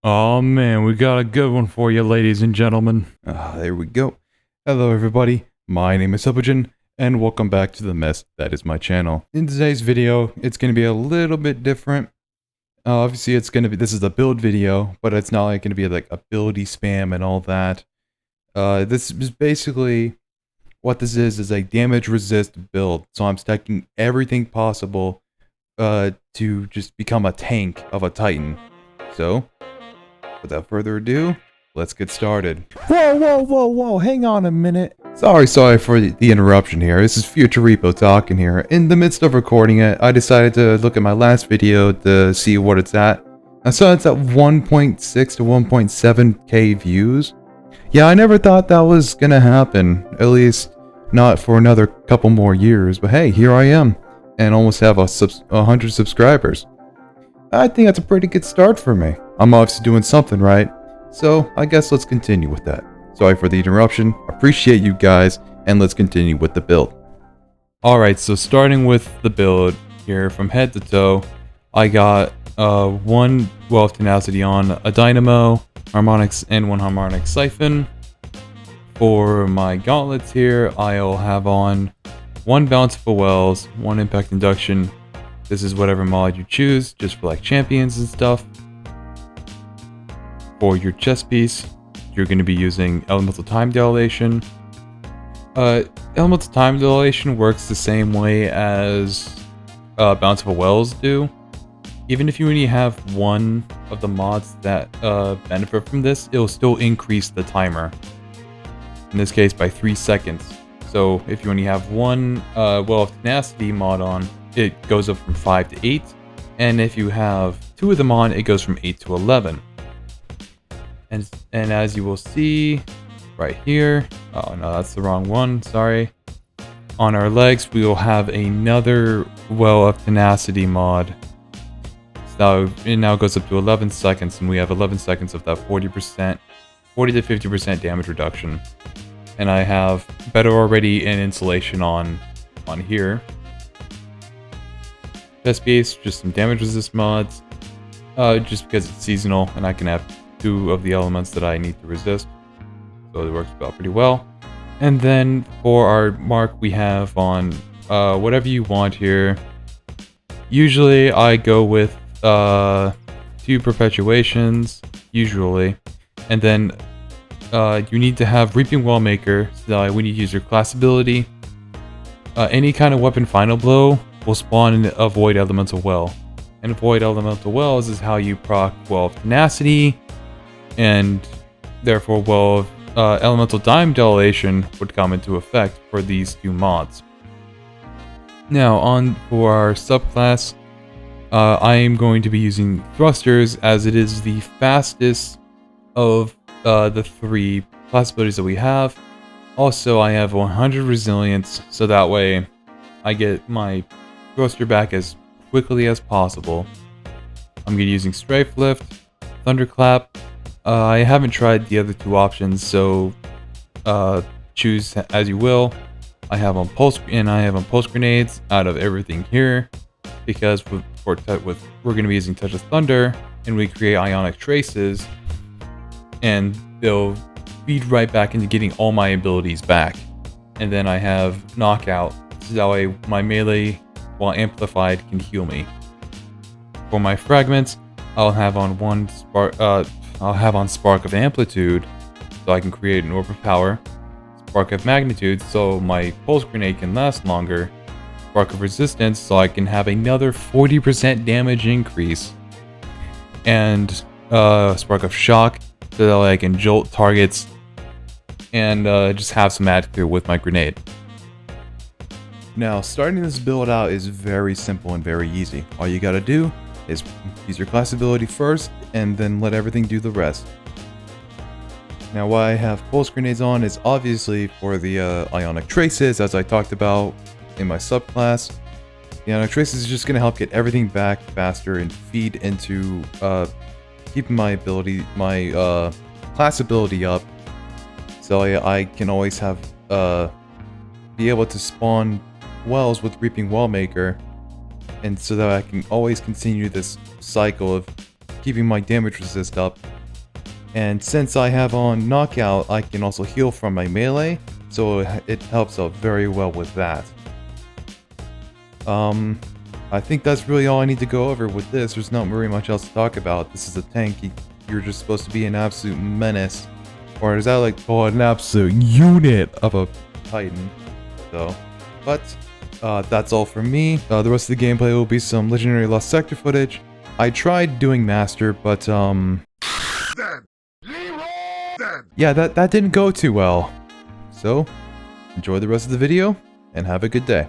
Oh man, we got a good one for you, ladies and gentlemen. There we go. Hello, everybody. My name is Subajin, and welcome back to the mess that is my channel. In today's video, it's going to be a little bit different. Obviously, this is a build video, but it's not like going to be like ability spam and all that. This is basically what this is a damage resist build. So I'm stacking everything possible to just become a tank of a Titan. So, without further ado, let's get started. Whoa, hang on a minute. Sorry for the interruption here. This is Future Repo talking here. In the midst of recording it, I decided to look at my last video to see what it's at. I saw it's at 1.6 to 1.7k views. Yeah, I never thought that was gonna happen. At least, not for another couple more years. But hey, here I am. And almost have 100 subscribers. I think that's a pretty good start for me. I'm obviously doing something right. So, I guess let's continue with that. Sorry for the interruption, appreciate you guys, and let's continue with the build. Alright, so starting with the build here from head to toe, I got one Well of Tenacity on a Dynamo, Harmonics, and one Harmonic Siphon. For my gauntlets here, I'll have on one Bountiful Wells, one Impact Induction. This is whatever mod you choose, just for like champions and stuff. For your chest piece, you're going to be using Elemental Time Dilation. Elemental Time Dilation works the same way as Bountiful Wells do. Even if you only have one of the mods that benefit from this, it'll still increase the timer. In this case, by 3 seconds. So if you only have one Well of Tenacity mod on, it goes up from 5 to 8. And if you have two of them on, it goes from 8 to 11. And as you will see right here, oh no, that's the wrong one, sorry. On our legs, we will have another Well of Tenacity mod. So it now goes up to 11 seconds, and we have 11 seconds of that 40 to 50% damage reduction. And I have better already and insulation on here. Chest piece, just some damage resist mods. Just because it's seasonal and I can have two of the elements that I need to resist. So it works out pretty well. And then for our mark, we have on whatever you want here. Usually I go with 2 perpetuations, usually. And then you need to have Reaping Wellmaker, so when you use your class ability, any kind of weapon final blow will spawn in a Void Elemental Well. And Void Elemental Wells is how you proc Well of Tenacity, and therefore Well of Elemental Time Dilation would come into effect for these 2 mods. Now on for our subclass, I am going to be using Thrusters as it is the fastest of the 3 class abilities that we have. Also, I have 100 resilience, so that way I get my thruster back as quickly as possible. I'm going to be using Strafe Lift, Thunderclap. I haven't tried the other 2 options, so choose as you will. I have on pulse grenades out of everything here, because we're going to be using Touch of Thunder, and we create Ionic Traces, and they'll feed right back into getting all my abilities back. And then I have Knockout, so that way my melee, while amplified, can heal me. For my fragments, I'll have on Spark of Amplitude, so I can create an Orb of Power. Spark of Magnitude, so my pulse grenade can last longer. Spark of Resistance, so I can have another 40% damage increase. And Spark of Shock, so that I can jolt targets and just have some attitude with my grenade. Now, starting this build out is very simple and very easy. All you gotta do is use your class ability first, and then let everything do the rest. Now, why I have pulse grenades on is obviously for the Ionic Traces, as I talked about in my subclass. The Ionic Traces is just gonna help get everything back faster and feed into keeping my class ability up, so I can always have be able to spawn wells with Reaping Wellmaker, and so that I can always continue this cycle of keeping my damage resist up And since I have on Knockout, I can also heal from my melee, so it helps out very well with that. I think that's really all I need to go over with this. There's not very much else to talk about. This is a tank. You're just supposed to be an absolute menace. Or is that like, oh, an absolute unit of a Titan. So, but that's all from me. The rest of the gameplay will be some Legendary Lost Sector footage. I tried doing Master, but yeah, that didn't go too well. So, enjoy the rest of the video, and have a good day.